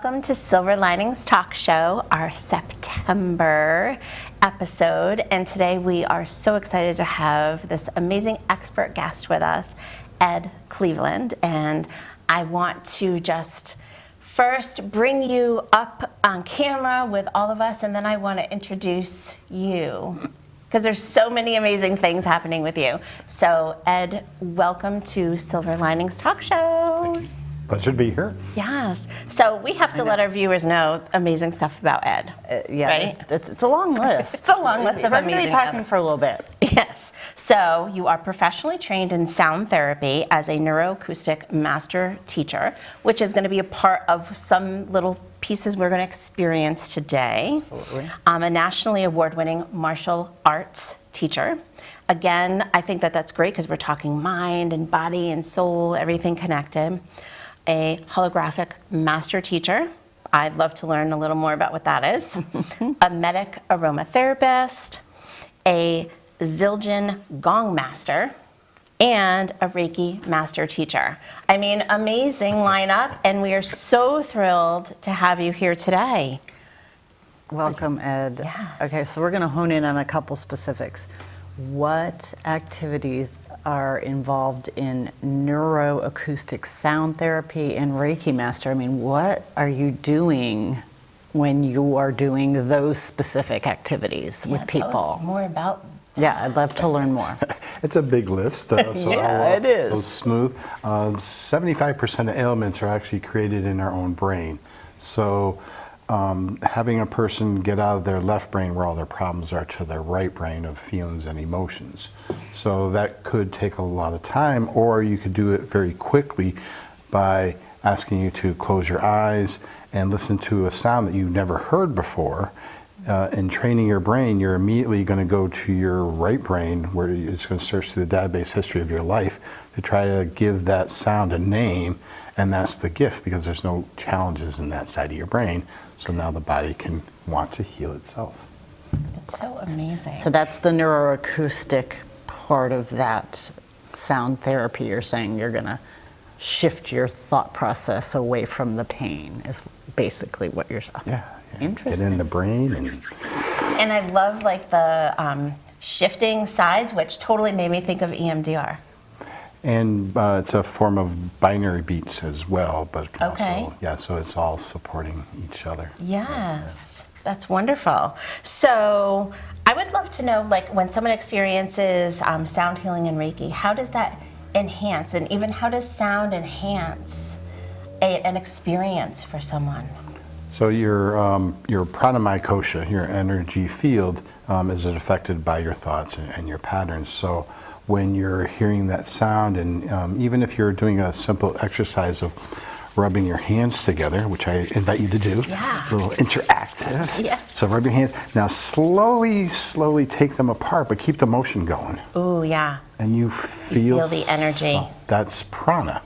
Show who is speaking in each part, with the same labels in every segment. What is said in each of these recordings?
Speaker 1: Welcome to Silver Linings Talk Show, our September episode. And today we are so excited to have this amazing expert guest with us, Ed Cleveland. And I want to just first bring you up on camera with all of us, and then I want to introduce you, because there's so many amazing things happening with you. So Ed, welcome to Silver Linings Talk Show.
Speaker 2: Pleasure to be here.
Speaker 1: Yes. So we have to let our viewers know amazing stuff about Ed.
Speaker 3: Yeah,
Speaker 1: right?
Speaker 3: it's a long list.
Speaker 1: It's a long list of
Speaker 3: We're
Speaker 1: amazing
Speaker 3: going to be talking for a little bit.
Speaker 1: Yes. So you are professionally trained in sound therapy as a Neuro-Acoustic master teacher, which is going to be a part of some little pieces we're going to experience today.
Speaker 3: Absolutely.
Speaker 1: A nationally award-winning martial arts teacher. Again, I think that that's great because we're talking mind and body and soul, everything connected. A holographic master teacher. I'd love to learn a little more about what that is. A medic aromatherapist, a Zildjin Gong master, and a Reiki master teacher. I mean, amazing lineup, and we are so thrilled to have you here today.
Speaker 3: Welcome, Ed.
Speaker 1: Yes.
Speaker 3: Okay, so we're going to hone in on a couple specifics. What activities are involved in Neuro-Acoustic sound therapy and Reiki master? I mean, what are you doing when you are doing those specific activities with people?
Speaker 1: Tell us more about.
Speaker 3: Yeah, I'd love to learn more.
Speaker 2: It's a big list. So
Speaker 3: Yeah, it is.
Speaker 2: Go smooth. 75% of ailments are actually created in our own brain. So having a person get out of their left brain where all their problems are to their right brain of feelings and emotions. So that could take a lot of time, or you could do it very quickly by asking you to close your eyes and listen to a sound that you've never heard before. And training your brain, you're immediately going to go to your right brain where it's going to search through the database history of your life to try to give that sound a name, and that's the gift because there's no challenges in that side of your brain. So now the body can want to heal itself.
Speaker 1: It's so amazing.
Speaker 3: So that's the Neuro-Acoustic part of that sound therapy. You're saying you're going to shift your thought process away from the pain is basically what you're saying.
Speaker 2: Yeah.
Speaker 3: Interesting.
Speaker 2: Get in the brain.
Speaker 1: And I love like the shifting sides, which totally made me think of EMDR.
Speaker 2: And it's a form of binary beats as well, but it can
Speaker 1: Okay.
Speaker 2: also, yeah, so it's all supporting each other.
Speaker 1: Yes, that's wonderful. So I would love to know, like, when someone experiences sound healing and Reiki, how does that enhance, and even how does sound enhance an experience for someone?
Speaker 2: So your pranamaya kosha, your energy field, is affected by your thoughts and your patterns. So when you're hearing that sound, and even if you're doing a simple exercise of rubbing your hands together, which I invite you to do,
Speaker 1: Yeah.
Speaker 2: a little interactive.
Speaker 1: Yeah.
Speaker 2: So rub your hands. Now slowly take them apart, but keep the motion going.
Speaker 1: Ooh, yeah.
Speaker 2: And you feel
Speaker 1: the energy.
Speaker 2: That's prana.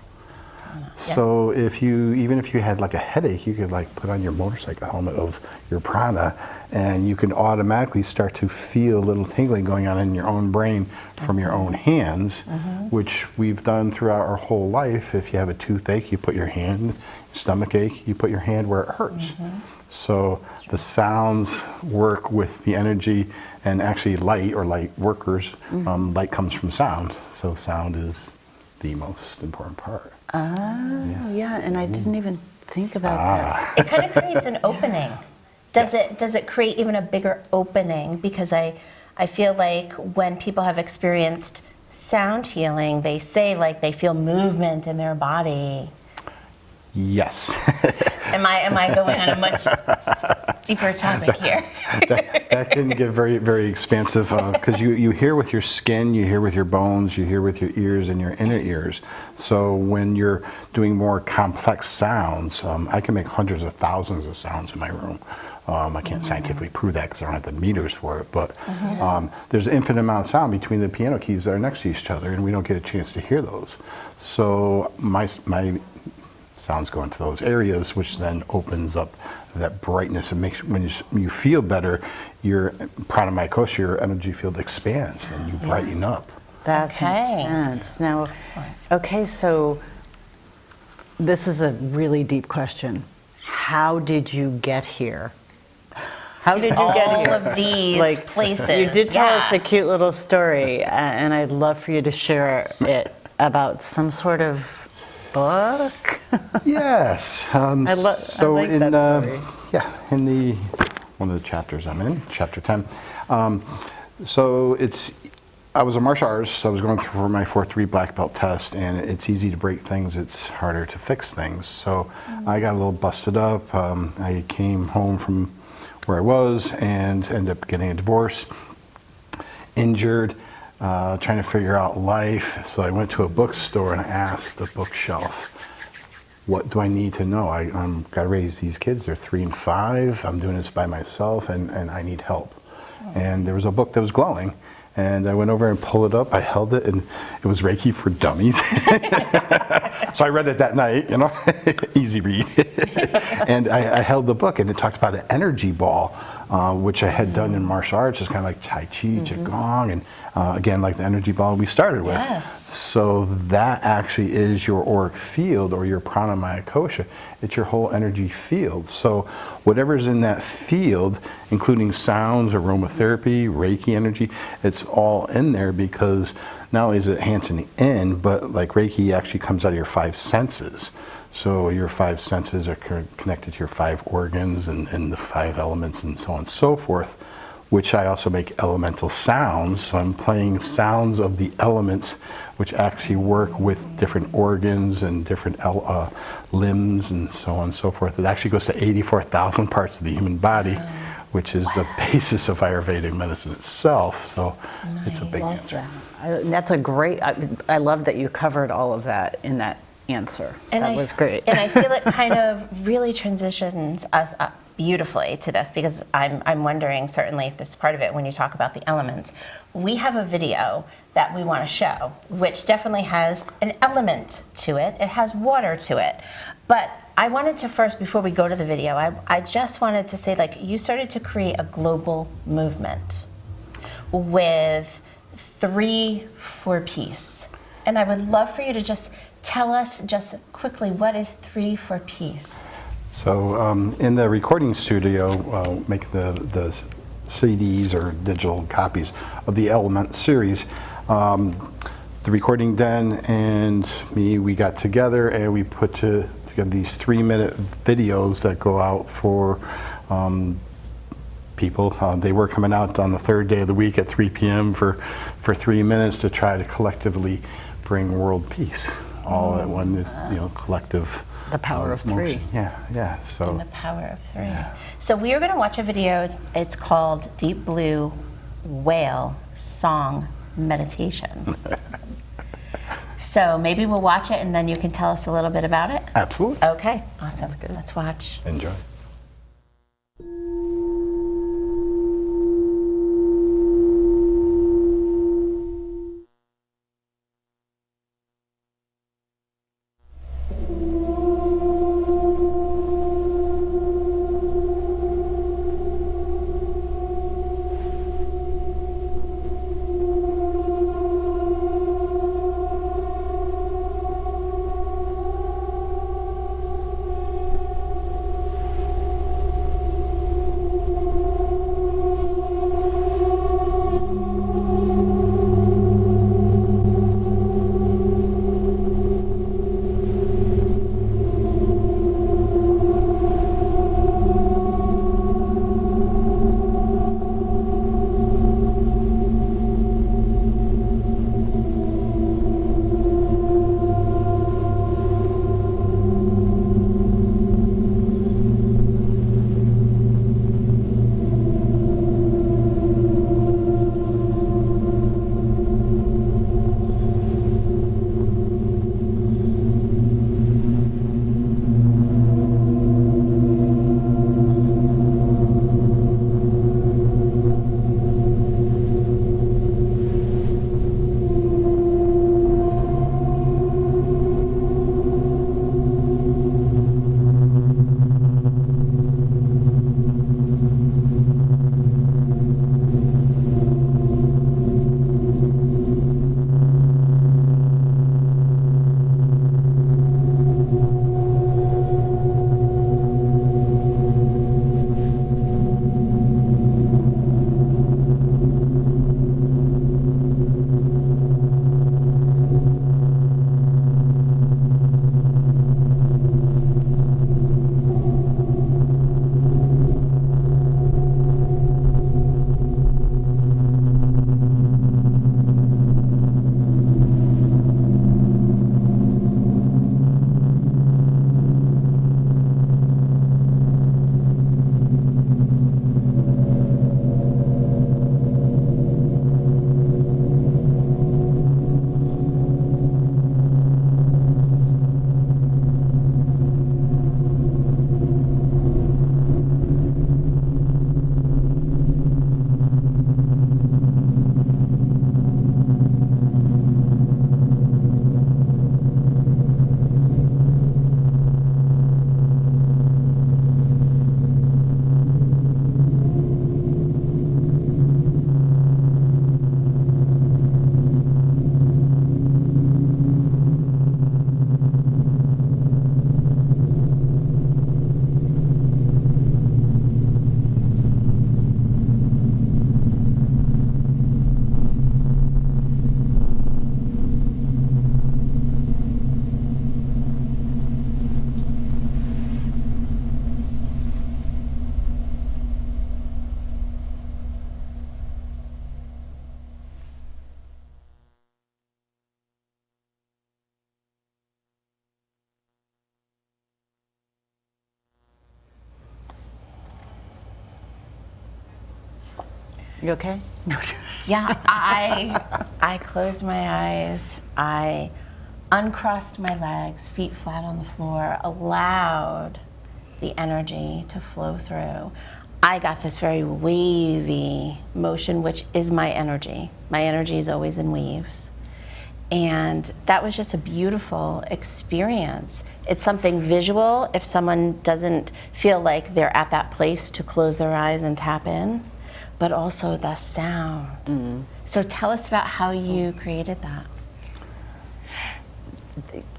Speaker 2: So even if you had like a headache, you could like put on your motorcycle helmet of your prana, and you can automatically start to feel a little tingling going on in your own brain from your own hands, which we've done throughout our whole life. If you have a toothache, you put your hand, stomach ache, you put your hand where it hurts. So the sounds work with the energy, and actually light, or light workers, light comes from sound. So sound is the most important part.
Speaker 3: Oh, yeah, and I didn't even think about that.
Speaker 1: It kind of creates an opening. Does it create even a bigger opening? Because I feel like when people have experienced sound healing, they say like they feel movement in their body.
Speaker 2: Yes.
Speaker 1: Am I going on a much deeper topic here?
Speaker 2: that can get very, very expansive because you hear with your skin, you hear with your bones, you hear with your ears and your inner ears. So when you're doing more complex sounds, I can make hundreds of thousands of sounds in my room. I can't scientifically prove that because I don't have the meters for it, but there's an infinite amount of sound between the piano keys that are next to each other, and we don't get a chance to hear those. So my sounds go into those areas, which then opens up that brightness and makes, when you feel better, your pranamaya kosha, your energy field expands and you brighten up.
Speaker 3: That's
Speaker 1: Okay.
Speaker 3: intense. Now, okay, so this is a really deep question. how did you get here? How did you get
Speaker 1: All
Speaker 3: here?
Speaker 1: of these
Speaker 3: Like,
Speaker 1: places.
Speaker 3: You did tell us
Speaker 1: yeah.
Speaker 3: a cute little story, and I'd love for you to share it about some sort of book.
Speaker 2: Yes. So
Speaker 3: like
Speaker 2: in
Speaker 3: that story.
Speaker 2: in the one of the chapters I'm in, chapter 10. So I was a martial artist. So I was going through my 4-3 black belt test, and it's easy to break things. It's harder to fix things. So I got a little busted up. I came home from where I was and ended up getting a divorce, injured, trying to figure out life. So I went to a bookstore and I asked the bookshelf, what do I need to know? I'm got to raise these kids. They're 3 and 5. I'm doing this by myself, and I need help. And there was a book that was glowing. And I went over and pulled it up. I held it, and it was Reiki for Dummies. So I read it that night, easy read. And I held the book, and it talked about an energy ball, which I had done in martial arts. It's kind of like Tai Chi, Qigong, and again, like the energy ball we started with.
Speaker 1: Yes.
Speaker 2: So that actually is your auric field, or your pranamaya kosha. It's your whole energy field. So whatever's in that field, including sounds, aromatherapy, Reiki energy, it's all in there, because not only is it enhancing in, but like Reiki actually comes out of your 5 senses. So your 5 senses are connected to your 5 organs and the 5 elements and so on and so forth, which I also make elemental sounds. So I'm playing sounds of the elements, which actually work with different organs and different limbs and so on and so forth. It actually goes to 84,000 parts of the human body, which is the basis of Ayurvedic medicine itself. So it's a big answer.
Speaker 3: That's a great, I love that you covered all of that in that answer. That was great.
Speaker 1: And I feel it kind of really transitions us up beautifully to this, because I'm wondering certainly if this is part of it when you talk about the elements. We have a video that we want to show, which definitely has an element to it. It has water to it. But I wanted to first, before we go to the video, I just wanted to say, like, you started to create a global movement with 3 for Peace. And I would love for you to just tell us just quickly, what is 3 for Peace?
Speaker 2: So in the recording studio, making the CDs or digital copies of the Element series, the recording den and me, we got together and we put together these 3-minute videos that go out for people. They were coming out on the 3rd day of the week at 3 p.m. for 3 minutes to try to collectively bring world peace, all at one, collective.
Speaker 3: The power of 3.
Speaker 2: motion. Yeah. So.
Speaker 1: And the power of 3.
Speaker 2: Yeah.
Speaker 1: So we are going to watch a video. It's called Deep Blue Whale Song Meditation. So maybe we'll watch it and then you can tell us a little bit about it?
Speaker 2: Absolutely.
Speaker 1: Okay, awesome. Let's watch.
Speaker 2: Enjoy.
Speaker 3: You okay? No.
Speaker 1: Yeah, I closed my eyes. I uncrossed my legs, feet flat on the floor, allowed the energy to flow through. I got this very wavy motion, which is my energy. My energy is always in waves. And that was just a beautiful experience. It's something visual if someone doesn't feel like they're at that place to close their eyes and tap in, but also the sound. So tell us about how you created that.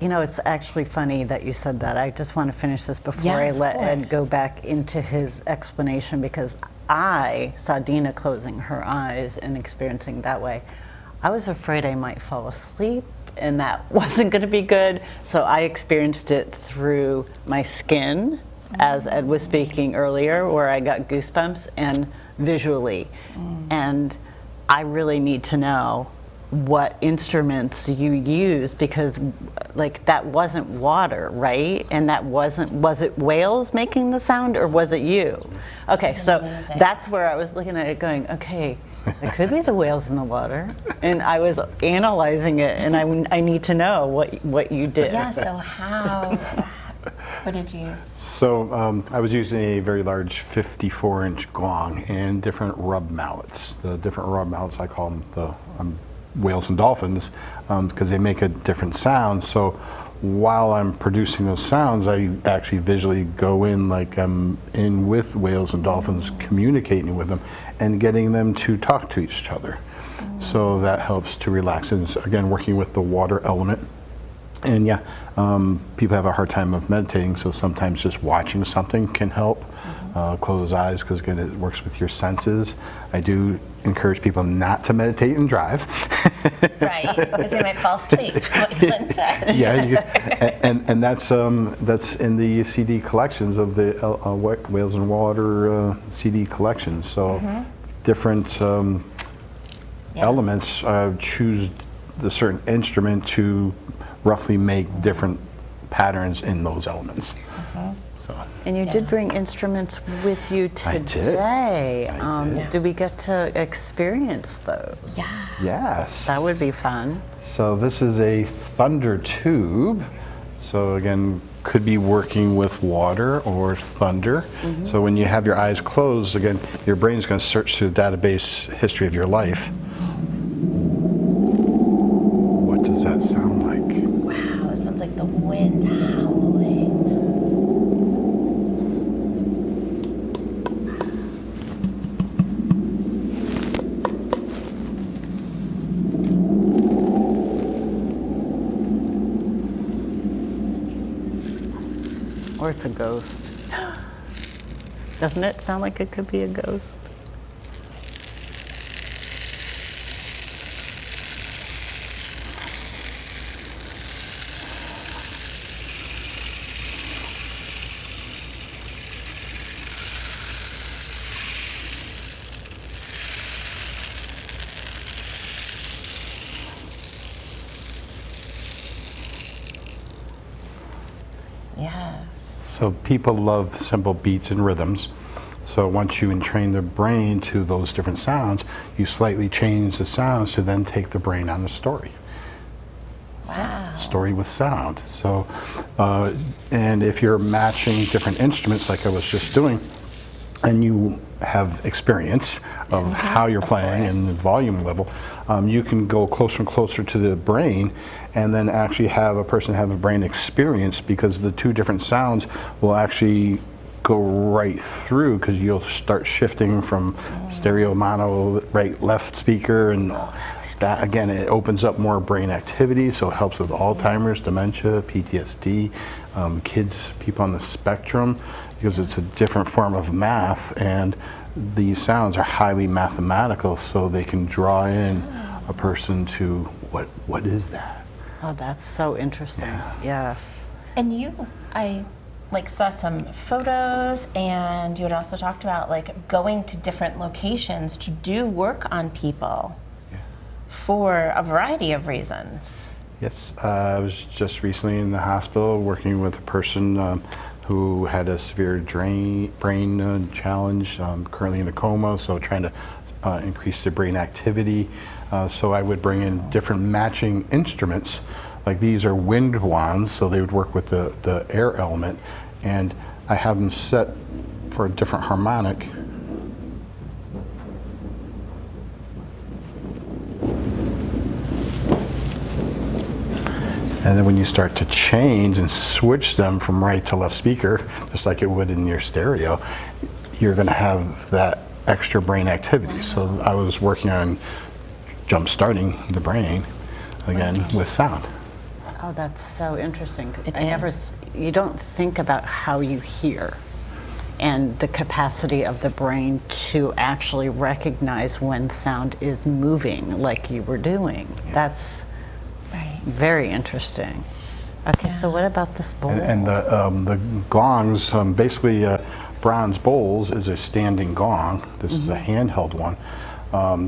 Speaker 3: You know, it's actually funny that you said that. I just want to finish this before I let Ed go back into his explanation, because I saw Dina closing her eyes and experiencing that way. I was afraid I might fall asleep and that wasn't going to be good, so I experienced it through my skin, as Ed was speaking earlier, where I got goosebumps, and visually. And I really need to know what instruments you use, because like that wasn't water, right? And that wasn't, was it whales making the sound or was it you? Okay, so
Speaker 1: amazing.
Speaker 3: That's where I was looking at it going, okay, it could be the whales in the water. And I was analyzing it, and I need to know what you did.
Speaker 1: Yeah, so what did you use?
Speaker 2: So I was using a very large 54-inch gong and different rub mallets. The different rub mallets, I call them the whales and dolphins, because they make a different sound. So while I'm producing those sounds, I actually visually go in like I'm in with whales and dolphins, communicating with them and getting them to talk to each other. So that helps to relax. And it's, again, working with the water element. And yeah, people have a hard time of meditating, so sometimes just watching something can help. Close eyes, because again, it works with your senses. I do encourage people not to meditate and drive.
Speaker 1: Right, because you might fall asleep, like Lynn said.
Speaker 2: Yeah, and that's in the CD collections of the Whales and Water CD collections. So different elements choose the certain instrument to roughly make different patterns in those elements. So.
Speaker 3: And you did bring instruments with you today.
Speaker 2: I did.
Speaker 3: Did we get to experience those?
Speaker 1: Yeah.
Speaker 2: Yes.
Speaker 3: That would be fun.
Speaker 2: So this is a thunder tube. So again, could be working with water or thunder. So when you have your eyes closed, again, your brain's going to search through the database history of your life. What does that sound like?
Speaker 1: Wow, it sounds like the wind howling.
Speaker 3: Or it's a ghost. Doesn't it sound like it could be a ghost?
Speaker 1: Yes.
Speaker 2: So people love simple beats and rhythms. So once you entrain the brain to those different sounds, you slightly change the sounds to then take the brain on the story.
Speaker 1: Wow.
Speaker 2: Story with sound. So, and if you're matching different instruments like I was just doing, and you have experience of how you're playing and the volume level, you can go closer and closer to the brain, and then actually have a person have a brain experience, because the two different sounds will actually go right through, because you'll start shifting from stereo, mono, right, left speaker, and that again, it opens up more brain activity, so it helps with Alzheimer's, dementia, PTSD, kids, people on the spectrum, because it's a different form of math, and these sounds are highly mathematical, so they can draw in a person to what is that?
Speaker 3: Oh, that's so interesting. Yes.
Speaker 1: And I saw some photos, and you had also talked about like going to different locations to do work on people for a variety of reasons.
Speaker 2: Yes, I was just recently in the hospital working with a person who had a severe brain challenge, currently in a coma, so trying to increase their brain activity. So I would bring in different matching instruments. Like these are wind wands, so they would work with the air element, and I have them set for a different harmonic. And then when you start to change and switch them from right to left speaker, just like it would in your stereo, you're going to have that extra brain activity. So I was working on jump-starting the brain, again, with sound.
Speaker 3: Oh, that's so interesting.
Speaker 1: It
Speaker 3: I never,
Speaker 1: is.
Speaker 3: you don't think about how you hear and the capacity of the brain to actually recognize when sound is moving like you were doing. That's
Speaker 1: Right.
Speaker 3: very interesting. Okay, so what about this bowl?
Speaker 2: And the gongs, basically bronze bowls is a standing gong. This is a handheld one.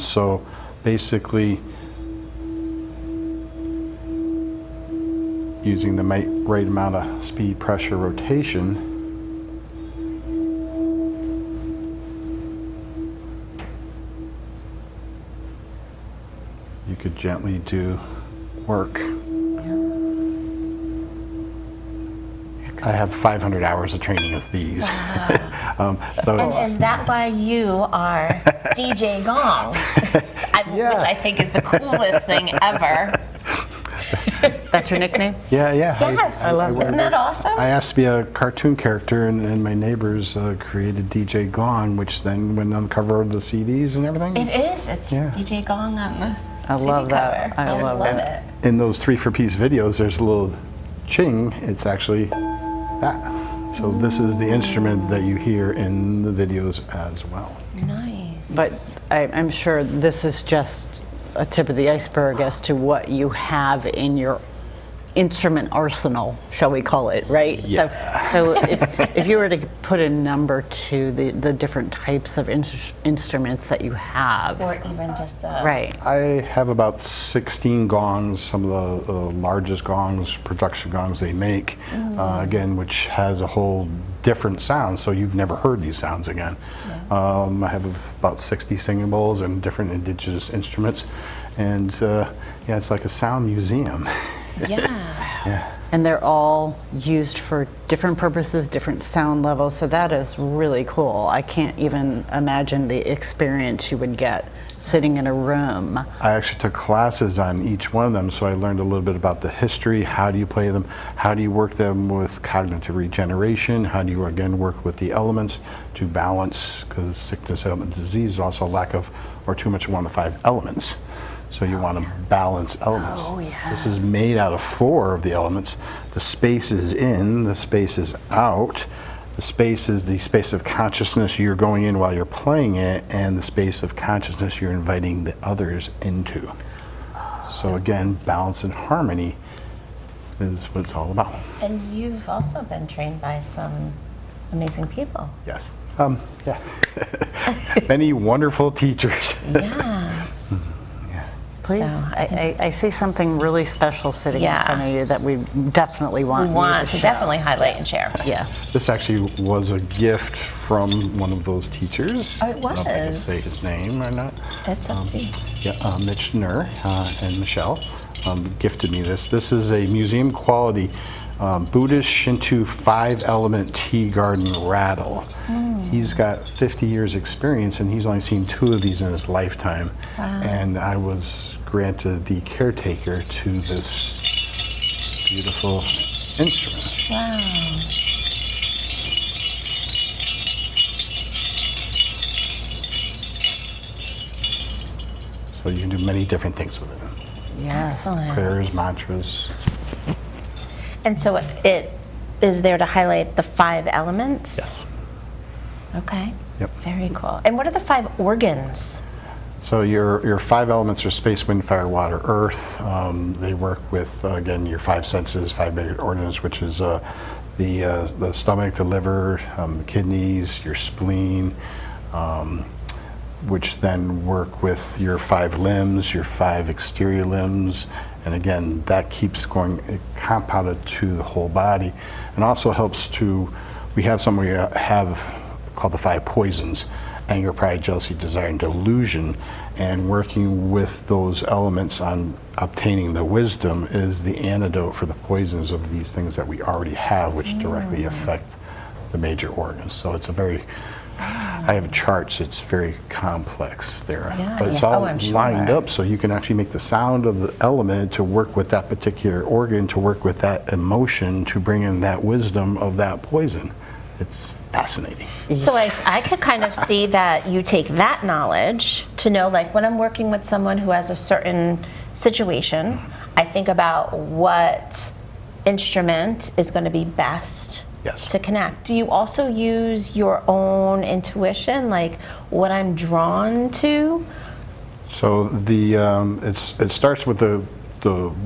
Speaker 2: So basically using the right amount of speed, pressure, rotation, you could gently do work. I have 500 hours of training with these.
Speaker 1: And is that why you are DJ Gong?
Speaker 2: Yeah.
Speaker 1: Which I think is the coolest thing ever.
Speaker 3: That's your nickname?
Speaker 2: Yeah.
Speaker 1: Yes.
Speaker 3: I love
Speaker 1: Isn't that awesome?
Speaker 2: I asked to be a cartoon character, and my neighbors created DJ Gong, which then went on the cover of the CDs and everything.
Speaker 1: It is. It's
Speaker 2: Yeah.
Speaker 1: DJ Gong on the
Speaker 3: I
Speaker 1: CD
Speaker 3: love that.
Speaker 1: cover.
Speaker 3: I love
Speaker 1: it.
Speaker 3: that.
Speaker 2: In those 3-for-piece videos, there's a little ching. It's actually that. So this is the instrument that you hear in the videos as well.
Speaker 1: Nice.
Speaker 3: But I'm sure this is just a tip of the iceberg as to what you have in your instrument arsenal, shall we call it, right?
Speaker 2: Yeah.
Speaker 3: So if you were to put a number to the different types of instruments that you have,
Speaker 1: or even just the
Speaker 3: right?
Speaker 2: I have about 16 gongs, some of the largest gongs, production gongs they make, again, which has a whole different sound, so you've never heard these sounds again. I have about 60 singing bowls and different indigenous instruments, and yeah, it's like a sound museum.
Speaker 1: Yes.
Speaker 3: And they're all used for different purposes, different sound levels, so that is really cool. I can't even imagine the experience you would get sitting in a room.
Speaker 2: I actually took classes on each one of them, so I learned a little bit about the history, how do you play them, how do you work them with cognitive regeneration, how do you again work with the elements to balance, because sickness, ailment, disease is also lack of or too much of one of the 5 elements. So you want to balance elements.
Speaker 3: Oh, yeah.
Speaker 2: This is made out of 4 of the elements. The space is in, the space is out. The space is the space of consciousness you're going in while you're playing it, and the space of consciousness you're inviting the others into. So again, balance and harmony is what it's all about.
Speaker 1: And you've also been trained by some amazing people.
Speaker 2: Yes. Yeah. Many wonderful teachers.
Speaker 1: Yeah.
Speaker 3: Please,
Speaker 1: So,
Speaker 3: I see something really special sitting
Speaker 1: Yeah.
Speaker 3: in front of you that we definitely want,
Speaker 1: We want
Speaker 3: you
Speaker 1: to
Speaker 3: show.
Speaker 1: definitely highlight and share.
Speaker 3: Yeah.
Speaker 2: This actually was a gift from one of those teachers.
Speaker 1: Oh, it
Speaker 2: I don't know if I can
Speaker 1: was.
Speaker 2: say his name or not.
Speaker 1: It's up to you.
Speaker 2: Yeah, Mitch Nur and Michelle gifted me this. This is a museum quality Buddhist Shinto 5-element tea garden rattle. He's got 50 years experience, and he's only seen 2 of these in his lifetime.
Speaker 1: Wow.
Speaker 2: And I was granted the caretaker to this beautiful instrument.
Speaker 1: Wow.
Speaker 2: So you can do many different things with it.
Speaker 3: Yes.
Speaker 1: Excellent.
Speaker 2: Prayers, mantras.
Speaker 1: And so it is there to highlight the 5 elements?
Speaker 2: Yes.
Speaker 1: Okay.
Speaker 2: Yep.
Speaker 1: Very cool. And what are the 5 organs?
Speaker 2: So your 5 elements are space, wind, fire, water, earth. They work with, again, your 5 senses, 5 basic organs, which is the stomach, the liver, the kidneys, your spleen, which then work with your 5 limbs, your 5 exterior limbs. And again, that keeps going compounded to the whole body, and also helps to, we have something we have called the 5 poisons. anger, pride, jealousy, desire, and delusion. And working with those elements on obtaining the wisdom is the antidote for the poisons of these things that we already have, which directly affect the major organs. So it's a very, I have charts, it's very complex there.
Speaker 1: Yeah.
Speaker 2: But it's
Speaker 1: Yes.
Speaker 2: all
Speaker 1: I'm sure.
Speaker 2: lined up so you can actually make the sound of the element to work with that particular organ, to work with that emotion, to bring in that wisdom of that poison. It's fascinating.
Speaker 1: So I could kind of see that you take that knowledge to know, like when I'm working with someone who has a certain situation, I think about what instrument is going to be best
Speaker 2: Yes.
Speaker 1: to connect. Do you also use your own intuition, like what I'm drawn to?
Speaker 2: So the it starts with the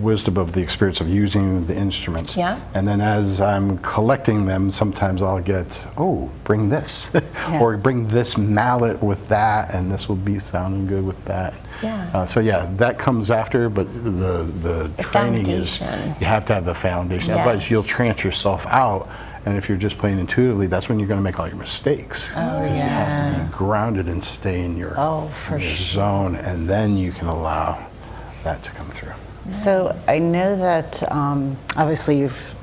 Speaker 2: wisdom of the experience of using the instruments.
Speaker 1: Yeah.
Speaker 2: And then as I'm collecting them, sometimes I'll get, oh, bring this,
Speaker 3: Yeah.
Speaker 2: or bring this mallet with that, and this will be sounding good with that.
Speaker 1: Yeah.
Speaker 2: So yeah, that comes after, but the training is,
Speaker 1: foundation.
Speaker 2: you have to have the foundation. Otherwise, you'll
Speaker 1: Yes.
Speaker 2: trance yourself out. And if you're just playing intuitively, that's when you're going to make all your mistakes.
Speaker 1: Oh,
Speaker 2: Because you have
Speaker 1: yeah.
Speaker 2: to be grounded and stay in your,
Speaker 3: For
Speaker 2: in your
Speaker 3: sure.
Speaker 2: zone, and then you can allow that to come through.
Speaker 3: So I know that obviously you've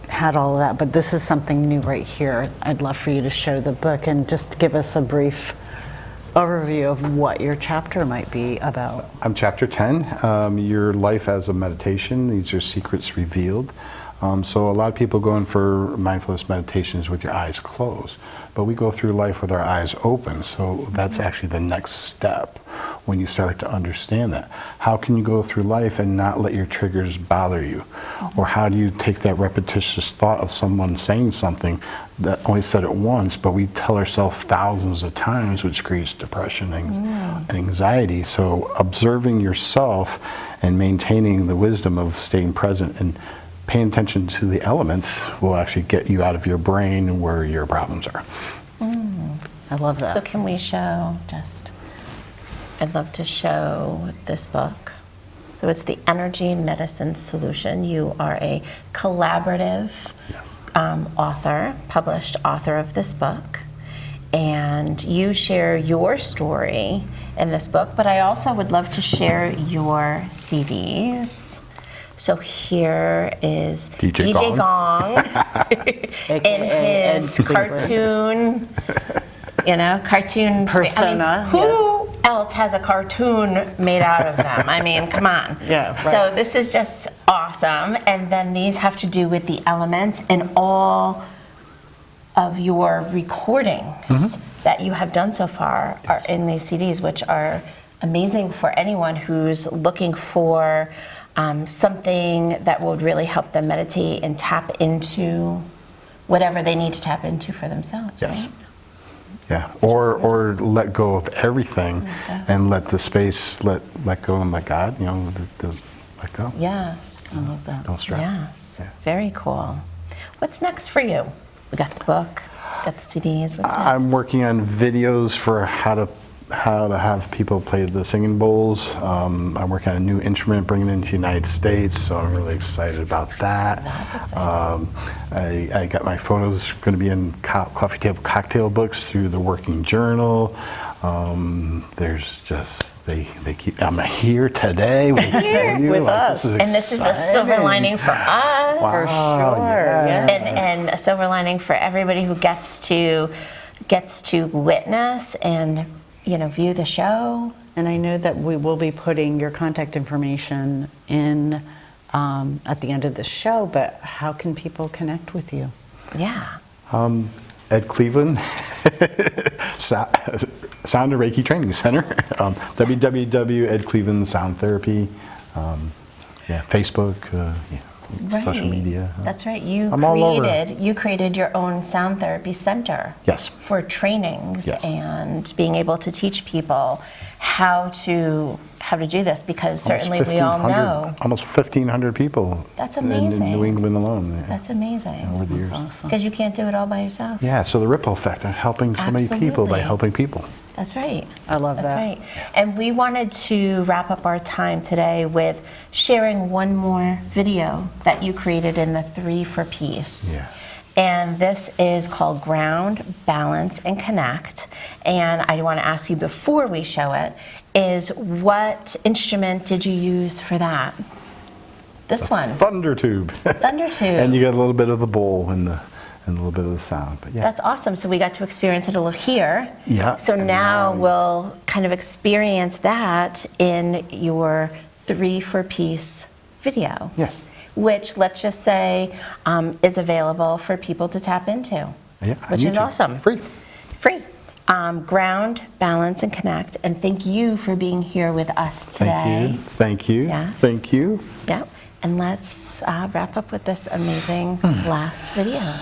Speaker 3: had all of that, but this is something new right here. I'd love for you to show the book and just give us a brief overview of what your chapter might be about.
Speaker 2: I'm chapter 10, Your Life as a Meditation. These are secrets revealed. So a lot of people go in for mindfulness meditations with your eyes closed, but we go through life with our eyes open. So that's actually the next step when you start to understand that. How can you go through life and not let your triggers bother you? Or how do you take that repetitious thought of someone saying something that only said it once, but we tell ourselves thousands of times, which creates depression and anxiety. So observing yourself and maintaining the wisdom of staying present and paying attention to the elements will actually get you out of your brain where your problems are.
Speaker 3: I love that.
Speaker 1: So can we show just, I'd love to show this book. So it's the Energy Medicine Solution. You are a collaborative author, published author of this book. And you share your story in this book, but I also would love to share your CDs. So here is
Speaker 2: DJ
Speaker 1: Gong in his cartoon, cartoon
Speaker 3: Persona,
Speaker 1: I mean, who else has a cartoon made out of them? I mean, come on.
Speaker 3: Yeah, right.
Speaker 1: So this is just awesome. And then these have to do with the elements and all of your recordings that you have done so far are in these CDs, which are amazing for anyone who's looking for something that would really help them meditate and tap into whatever they need to tap into for themselves.
Speaker 2: Yes.
Speaker 1: Right?
Speaker 2: Yeah. Or let go of everything and let the space let go and let God, let go.
Speaker 1: Yes.
Speaker 3: I love that.
Speaker 2: Don't stress.
Speaker 1: Yes.
Speaker 2: Yeah.
Speaker 1: Very cool. What's next for you? We got the book, got the CDs. What's next?
Speaker 2: I'm working on videos for how to have people play the singing bowls. I'm working on a new instrument, bringing it into the United States, so I'm really excited about that.
Speaker 1: That's exciting.
Speaker 2: I got my photos going to be in coffee table cocktail books through the Working Journal. There's just, they keep, I'm here today with you.
Speaker 3: with us.
Speaker 1: And this is a silver lining for us.
Speaker 3: For sure.
Speaker 2: yeah.
Speaker 1: And a silver lining for everybody who gets to witness and view the show.
Speaker 3: And I know that we will be putting your contact information in at the end of the show, but how can people connect with you?
Speaker 1: Yeah.
Speaker 2: Ed Cleveland, Sound and Reiki Training Center, www.Ed Cleveland Sound Therapy, Facebook, social media.
Speaker 1: That's right. You
Speaker 2: I'm all over.
Speaker 1: created your own sound therapy center.
Speaker 2: Yes.
Speaker 1: For trainings
Speaker 2: Yes.
Speaker 1: and being able to teach people how to do this, because certainly we all know
Speaker 2: Almost 1,500 people.
Speaker 1: That's
Speaker 2: In
Speaker 1: amazing.
Speaker 2: New England alone.
Speaker 1: that's amazing.
Speaker 2: Over the years.
Speaker 1: Because you can't do it all by yourself.
Speaker 2: Yeah, so the ripple effect of helping so many people by
Speaker 1: Absolutely.
Speaker 2: helping people.
Speaker 1: That's right.
Speaker 3: I love
Speaker 1: That's
Speaker 3: that.
Speaker 1: right. And we wanted to wrap up our time today with sharing one more video that you created in the 3 for Peace.
Speaker 2: Yeah.
Speaker 1: And this is called Ground, Balance, and Connect. And I want to ask you before we show it, is what instrument did you use for that? This one.
Speaker 2: Thunder tube.
Speaker 1: Thunder tube.
Speaker 2: And you get a little bit of the bowl and a little bit of the sound. But yeah.
Speaker 1: That's awesome. So we got to experience it a little here.
Speaker 2: Yeah.
Speaker 1: So now we'll kind of experience that in your 3-for-piece video.
Speaker 2: Yes.
Speaker 1: Which, let's just say, is available for people to tap into.
Speaker 2: Yeah,
Speaker 1: which is
Speaker 2: YouTube.
Speaker 1: awesome.
Speaker 2: Free.
Speaker 1: Free. Ground, Balance, and Connect. And thank you for being here with us today.
Speaker 2: Thank you. Thank you.
Speaker 1: Yes.
Speaker 2: Thank you.
Speaker 1: Yep. And let's wrap up with this amazing last video.